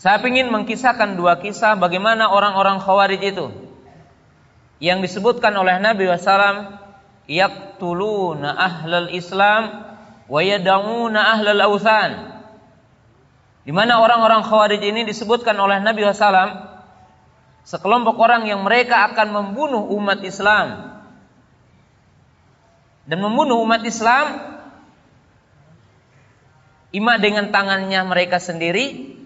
Saya ingin mengkisahkan dua kisah bagaimana orang-orang Khawarij itu yang disebutkan oleh Nabi SAW, yaqtuluna ahlal Islam wa yad'una ahlal awthan. Di mana orang-orang Khawarij ini disebutkan oleh Nabi SAW sekelompok orang yang mereka akan membunuh umat Islam. Dan membunuh umat Islam ima dengan tangannya mereka sendiri,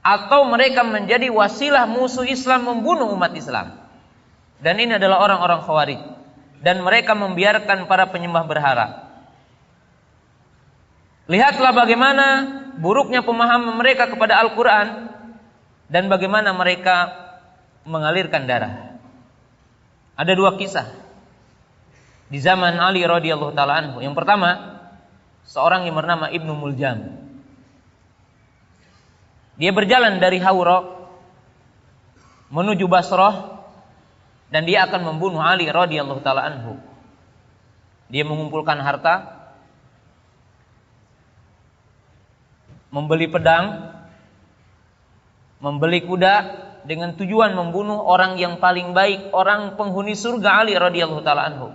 atau mereka menjadi wasilah musuh Islam membunuh umat Islam. Dan ini adalah orang-orang Khawarij. Dan mereka membiarkan para penyembah berhala. Lihatlah bagaimana buruknya pemahaman mereka kepada Al-Quran dan bagaimana mereka mengalirkan darah. Ada dua kisah di zaman Ali radhiyallahu taala anhu. Yang pertama, seorang yang bernama Ibnu Muljam. Dia berjalan dari Hawra menuju Basrah dan dia akan membunuh Ali radhiyallahu taala anhu. Dia mengumpulkan harta, membeli pedang, membeli kuda dengan tujuan membunuh orang yang paling baik, orang penghuni surga, Ali radhiyallahu taala anhu.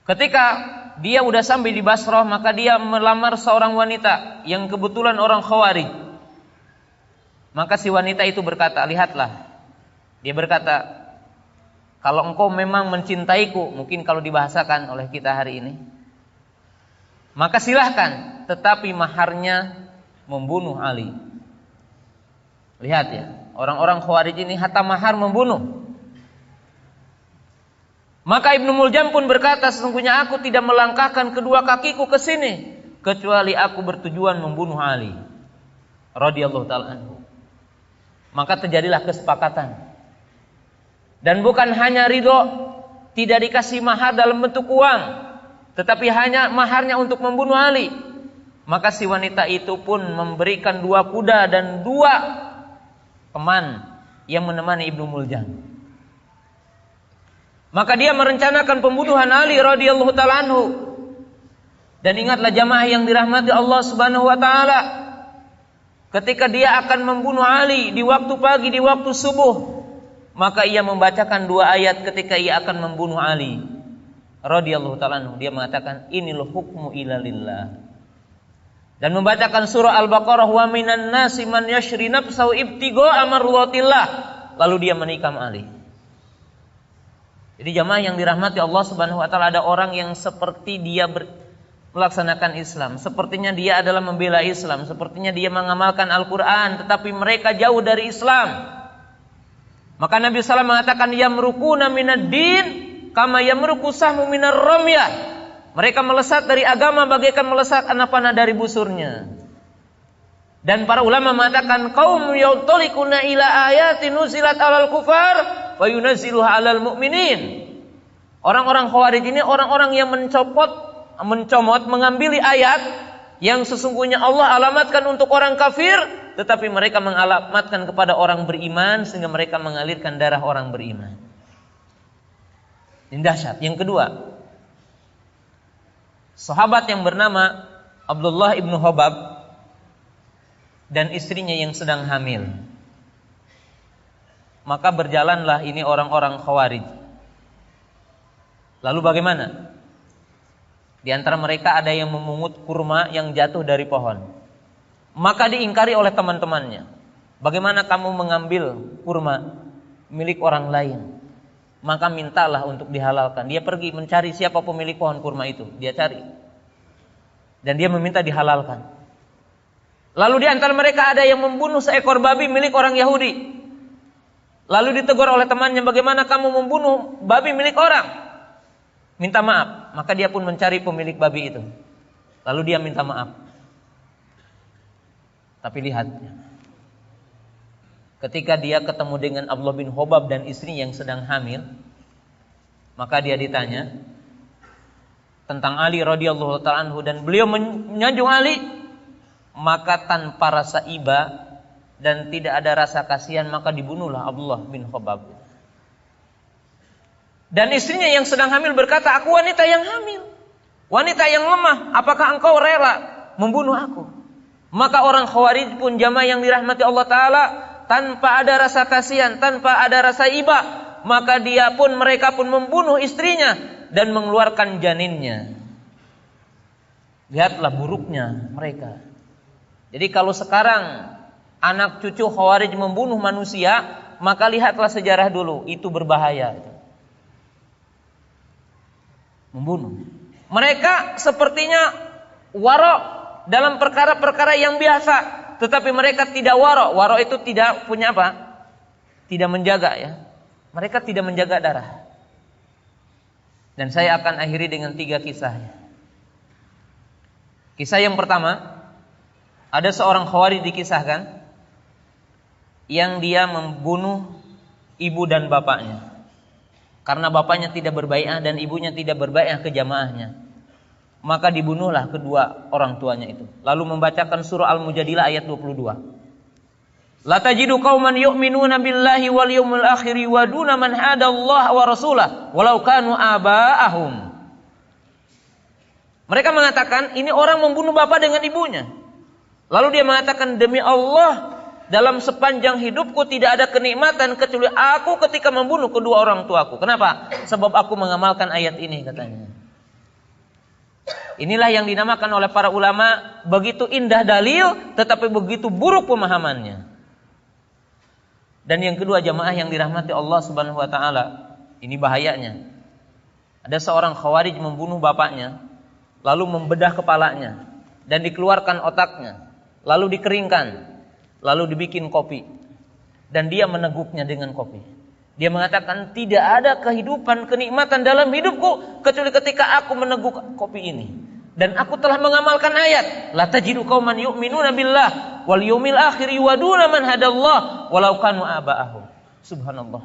Ketika dia udah sampai di Basrah, maka dia melamar seorang wanita yang kebetulan orang Khawarij. Maka si wanita itu berkata, lihatlah. Dia berkata, kalau engkau memang mencintaiku, mungkin kalau dibahasakan oleh kita hari ini, maka silahkan, tetapi maharnya membunuh Ali. Lihat ya, orang-orang Khawarij ini hatta mahar membunuh. Maka Ibnu Muljam pun berkata, sesungguhnya aku tidak melangkahkan kedua kakiku ke sini kecuali aku bertujuan membunuh Ali radhiyallahu taala anhu. Maka terjadilah kesepakatan. Dan bukan hanya ridho, tidak dikasih mahar dalam bentuk uang, tetapi hanya maharnya untuk membunuh Ali. Maka si wanita itu pun memberikan 2 kuda dan 2 teman yang menemani Ibnu Muljam. Maka dia merencanakan pembunuhan Ali radhiyallahu taala anhu. Dan ingatlah jamaah yang dirahmati Allah Subhanahu wa taala, ketika dia akan membunuh Ali di waktu pagi, di waktu subuh, maka ia membacakan 2 ayat ketika ia akan membunuh Ali radhiyallahu taala anhu. Dia mengatakan, inil hukmu illa lillah. Dan membacakan surah Al-Baqarah, wa minan nasi man yashri nafsahu ibtigha'a mardatillah. Lalu dia menikam Ali. Jadi jamaah yang dirahmati Allah Subhanahu wa taala, ada orang yang seperti dia melaksanakan Islam, sepertinya dia adalah membela Islam, sepertinya dia mengamalkan Al-Qur'an, tetapi mereka jauh dari Islam. Maka Nabi SAW mengatakan, yamrukuna minad din kama yamruku sahmu minar ramyah. Mereka melesat dari agama bagaikan melesat anak panah dari busurnya. Dan para ulama mengatakan, qaum yautolikuna ila ayatin nuzilat alal kufar wa yunazziluha 'alal mu'minin. Orang-orang Khawarij ini orang-orang yang mencomot, mengambil ayat yang sesungguhnya Allah alamatkan untuk orang kafir, tetapi mereka mengalamatkan kepada orang beriman sehingga mereka mengalirkan darah orang beriman. Ini dahsyat. Yang kedua, sahabat yang bernama Abdullah ibnu Hobab dan istrinya yang sedang hamil. Maka berjalanlah ini orang-orang Khawarij. Lalu bagaimana? Di antara mereka ada yang memungut kurma yang jatuh dari pohon. Maka diingkari oleh teman-temannya. Bagaimana kamu mengambil kurma milik orang lain? Maka mintalah untuk dihalalkan. Dia pergi mencari siapa pemilik pohon kurma itu. Dia cari. Dan dia meminta dihalalkan. Lalu di antara mereka ada yang membunuh seekor babi milik orang Yahudi. Lalu ditegur oleh temannya, bagaimana kamu membunuh babi milik orang? Minta maaf. Maka dia pun mencari pemilik babi itu. Lalu dia minta maaf. Tapi lihat, ketika dia ketemu dengan Abdullah bin Hobab dan istri yang sedang hamil, maka dia ditanya tentang Ali radhiyallahu ta'ala anhu, dan beliau menyanjung Ali. Maka tanpa rasa iba dan tidak ada rasa kasihan, maka dibunuhlah Abdullah bin Hobab. Dan istrinya yang sedang hamil berkata, aku wanita yang hamil, wanita yang lemah, apakah engkau rela membunuh aku? Maka orang Khawarij pun jamaah yang dirahmati Allah Ta'ala, tanpa ada rasa kasihan, tanpa ada rasa iba, maka mereka pun membunuh istrinya dan mengeluarkan janinnya. Lihatlah buruknya mereka. Jadi kalau sekarang anak cucu Khawarij membunuh manusia, maka lihatlah sejarah dulu, itu berbahaya. Membunuh. Mereka sepertinya waro' dalam perkara-perkara yang biasa, tetapi mereka tidak waro'. Waro' itu tidak punya apa? Tidak menjaga ya. Mereka tidak menjaga darah. Dan saya akan akhiri dengan 3 kisah. Kisah yang pertama, ada seorang Khawarij dikisahkan yang dia membunuh ibu dan bapaknya. Karena bapaknya tidak berbai'ah dan ibunya tidak berbai'ah ke jamaahnya, maka dibunuhlah kedua orang tuanya itu. Lalu membacakan surah Al-Mujadilah ayat 22. La tajidu qauman yu'minuna billahi wal yawmil akhir wa duna man hadallaha wa rasulahu walau kanu aba'ahum. Mereka mengatakan ini orang membunuh bapak dengan ibunya. Lalu dia mengatakan, demi Allah, dalam sepanjang hidupku tidak ada kenikmatan kecuali aku ketika membunuh kedua orang tuaku. Kenapa? Sebab aku mengamalkan ayat ini, katanya. Inilah yang dinamakan oleh para ulama begitu indah dalil tetapi begitu buruk pemahamannya. Dan yang kedua, jamaah yang dirahmati Allah Subhanahu wa taala, ini bahayanya. Ada seorang Khawarij membunuh bapaknya, lalu membedah kepalanya dan dikeluarkan otaknya, lalu dikeringkan, lalu dibikin kopi dan dia meneguknya dengan kopi. Dia mengatakan tidak ada kehidupan, kenikmatan dalam hidupku kecuali ketika aku meneguk kopi ini. Dan aku telah mengamalkan ayat, la tajidu qauman yu'minuna billah wal yawmil akhir yuwaduna man hadallah walau kanu aba'ahum. Subhanallah.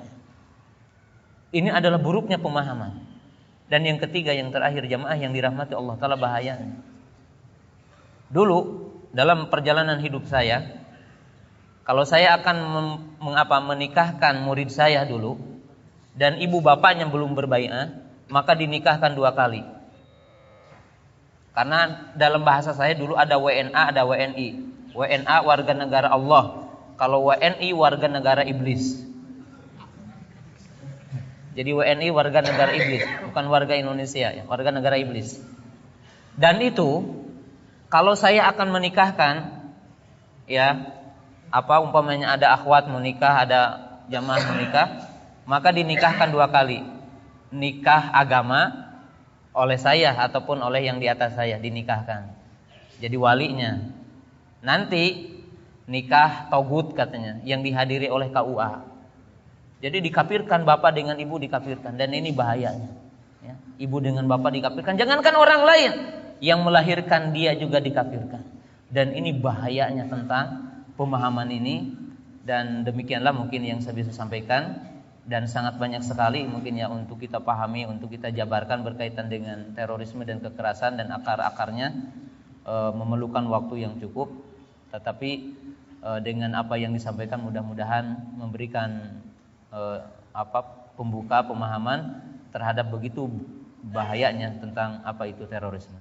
Ini adalah buruknya pemahaman. Dan yang ketiga, yang terakhir, jamaah yang dirahmati Allah Ta'ala, bahayanya. Dulu dalam perjalanan hidup saya, kalau saya akan menikahkan murid saya dulu dan ibu bapaknya belum berbai'ah, maka dinikahkan 2 kali. Karena dalam bahasa saya dulu ada WNA, ada WNI. WNA warga negara Allah, kalau WNI warga negara iblis. Jadi WNI warga negara iblis, bukan warga Indonesia ya, warga negara iblis. Dan itu kalau saya akan menikahkan ya, umpamanya ada akhwat menikah, ada jamaah menikah, maka dinikahkan 2 kali. Nikah agama oleh saya ataupun oleh yang di atas saya dinikahkan. Jadi walinya. Nanti nikah togut katanya yang dihadiri oleh KUA. Jadi dikafirkan bapak dengan ibu, dikafirkan, dan ini bahayanya. Ya, ibu dengan bapak dikafirkan. Jangankan orang lain, yang melahirkan dia juga dikafirkan. Dan ini bahayanya tentang pemahaman ini. Dan demikianlah mungkin yang saya bisa sampaikan. Dan sangat banyak sekali mungkin ya untuk kita pahami, untuk kita jabarkan berkaitan dengan terorisme dan kekerasan dan akar-akarnya, memerlukan waktu yang cukup. Tetapi dengan apa yang disampaikan mudah-mudahan memberikan pembuka pemahaman terhadap begitu bahayanya tentang apa itu terorisme.